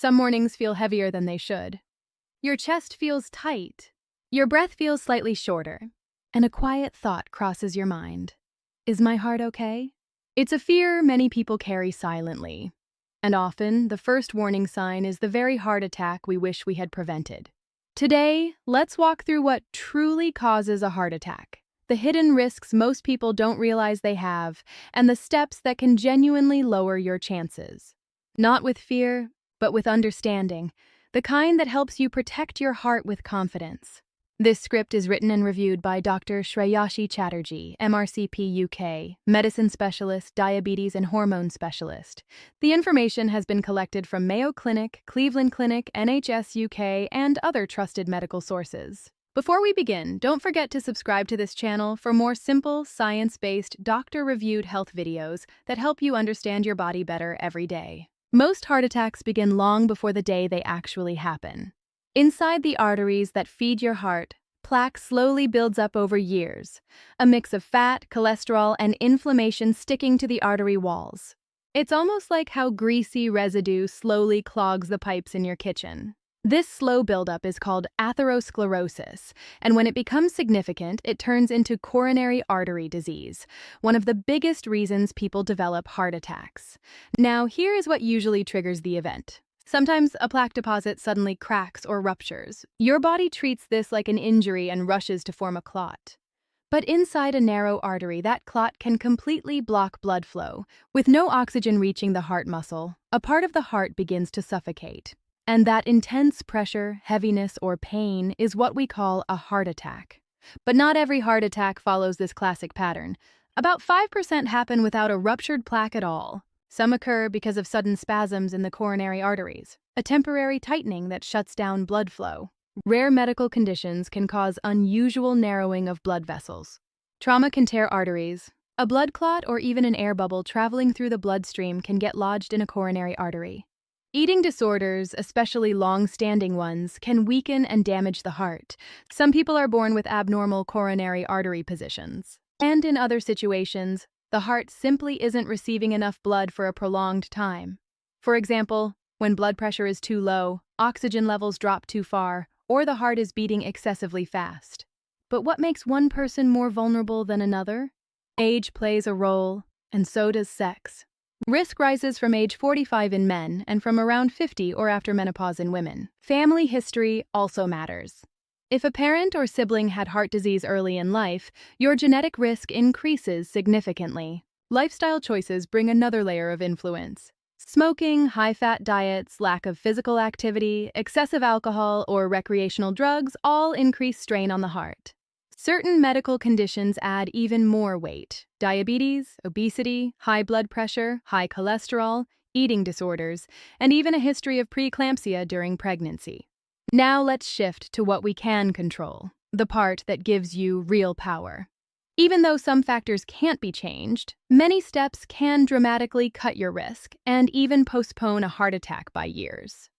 Some mornings feel heavier than they should. Your chest feels tight. Your breath feels slightly shorter. And a quiet thought crosses your mind. Is my heart okay? It's a fear many people carry silently. And often, the first warning sign is the very heart attack we wish we had prevented. Today, let's walk through what truly causes a heart attack, the hidden risks most people don't realize they have, and the steps that can genuinely lower your chances. Not with fear, but with understanding, the kind that helps you protect your heart with confidence. This script is written and reviewed by Dr. Shreyashi Chatterjee, MRCP UK, Medicine Specialist, Diabetes and Hormone Specialist. The information has been collected from Mayo Clinic, Cleveland Clinic, NHS UK, and other trusted medical sources. Before we begin, don't forget to subscribe to this channel for more simple, science-based, doctor-reviewed health videos that help you understand your body better every day. Most heart attacks begin long before the day they actually happen. Inside the arteries that feed your heart, plaque slowly builds up over years, a mix of fat, cholesterol, and inflammation sticking to the artery walls. It's almost like how greasy residue slowly clogs the pipes in your kitchen. This slow buildup is called atherosclerosis, and when it becomes significant, it turns into coronary artery disease, one of the biggest reasons people develop heart attacks. Now, here is what usually triggers the event. Sometimes a plaque deposit suddenly cracks or ruptures. Your body treats this like an injury and rushes to form a clot. But inside a narrow artery, that clot can completely block blood flow. With no oxygen reaching the heart muscle, a part of the heart begins to suffocate. And that intense pressure, heaviness, or pain is what we call a heart attack. But not every heart attack follows this classic pattern. About 5% happen without a ruptured plaque at all. Some occur because of sudden spasms in the coronary arteries, a temporary tightening that shuts down blood flow. Rare medical conditions can cause unusual narrowing of blood vessels. Trauma can tear arteries. A blood clot or even an air bubble traveling through the bloodstream can get lodged in a coronary artery. Eating disorders, especially long-standing ones, can weaken and damage the heart. Some people are born with abnormal coronary artery positions. And in other situations, the heart simply isn't receiving enough blood for a prolonged time. For example, when blood pressure is too low, oxygen levels drop too far, or the heart is beating excessively fast. But what makes one person more vulnerable than another? Age plays a role, and so does sex. Risk rises from age 45 in men and from around 50 or after menopause in women. Family history also matters. If a parent or sibling had heart disease early in life, your genetic risk increases significantly. Lifestyle choices bring another layer of influence. Smoking, high-fat diets, lack of physical activity, excessive alcohol, or recreational drugs all increase strain on the heart. Certain medical conditions add even more weight. Diabetes, obesity, high blood pressure, high cholesterol, eating disorders, and even a history of preeclampsia during pregnancy. Now let's shift to what we can control, the part that gives you real power. Even though some factors can't be changed, many steps can dramatically cut your risk and even postpone a heart attack by years.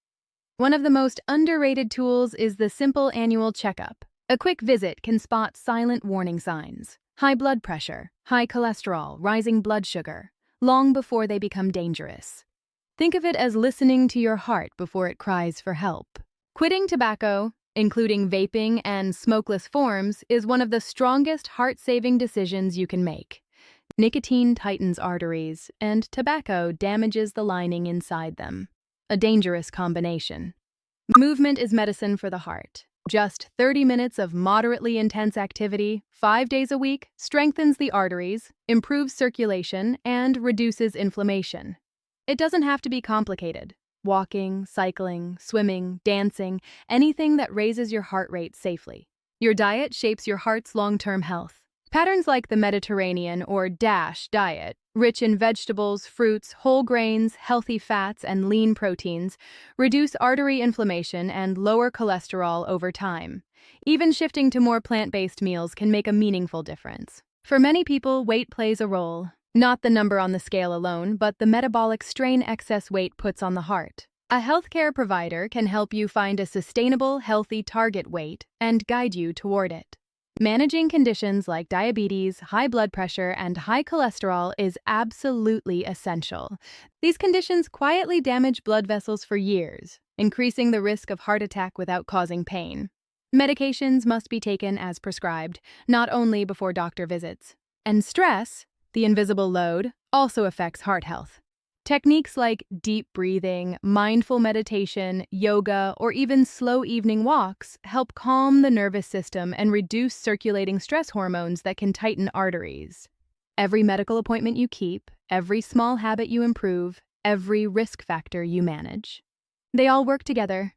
One of the most underrated tools is the simple annual checkup. A quick visit can spot silent warning signs: high blood pressure, high cholesterol, rising blood sugar, long before they become dangerous. Think of it as listening to your heart before it cries for help. Quitting tobacco, including vaping and smokeless forms, is one of the strongest heart-saving decisions you can make. Nicotine tightens arteries, and tobacco damages the lining inside them. A dangerous combination. Movement is medicine for the heart. Just 30 minutes of moderately intense activity, 5 days a week, strengthens the arteries, improves circulation, and reduces inflammation. It doesn't have to be complicated. Walking, cycling, swimming, dancing, anything that raises your heart rate safely. Your diet shapes your heart's long-term health. Patterns like the Mediterranean or DASH diet, rich in vegetables, fruits, whole grains, healthy fats, and lean proteins, reduce artery inflammation and lower cholesterol over time. Even shifting to more plant-based meals can make a meaningful difference. For many people, weight plays a role. Not the number on the scale alone, but the metabolic strain excess weight puts on the heart. A healthcare provider can help you find a sustainable, healthy target weight and guide you toward it. Managing conditions like diabetes, high blood pressure, and high cholesterol is absolutely essential. These conditions quietly damage blood vessels for years, increasing the risk of heart attack without causing pain. Medications must be taken as prescribed, not only before doctor visits. And stress, the invisible load, also affects heart health. Techniques like deep breathing, mindful meditation, yoga, or even slow evening walks help calm the nervous system and reduce circulating stress hormones that can tighten arteries. Every medical appointment you keep, every small habit you improve, every risk factor you manage. They all work together.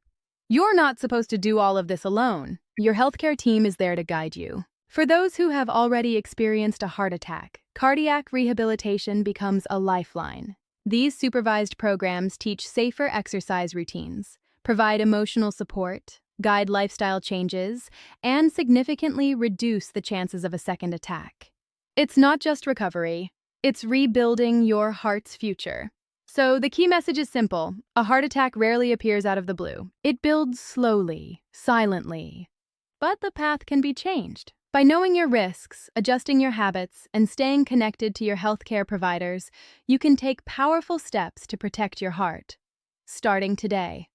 You're not supposed to do all of this alone. Your healthcare team is there to guide you. For those who have already experienced a heart attack, cardiac rehabilitation becomes a lifeline. These supervised programs teach safer exercise routines, provide emotional support, guide lifestyle changes, and significantly reduce the chances of a second attack. It's not just recovery, it's rebuilding your heart's future. So the key message is simple. A heart attack rarely appears out of the blue. It builds slowly, silently. But the path can be changed. By knowing your risks, adjusting your habits, and staying connected to your healthcare providers, you can take powerful steps to protect your heart. Starting today.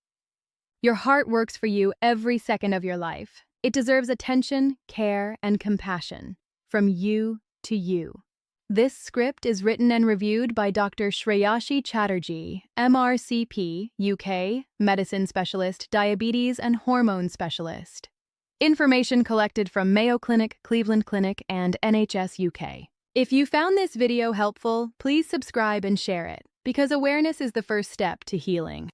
Your heart works for you every second of your life. It deserves attention, care, and compassion. From you to you. This script is written and reviewed by Dr. Shreyashi Chatterjee, MRCP, UK, Medicine Specialist, Diabetes and Hormone Specialist. Information collected from Mayo Clinic, Cleveland Clinic, and NHS UK. If you found this video helpful, please subscribe and share it, because awareness is the first step to healing.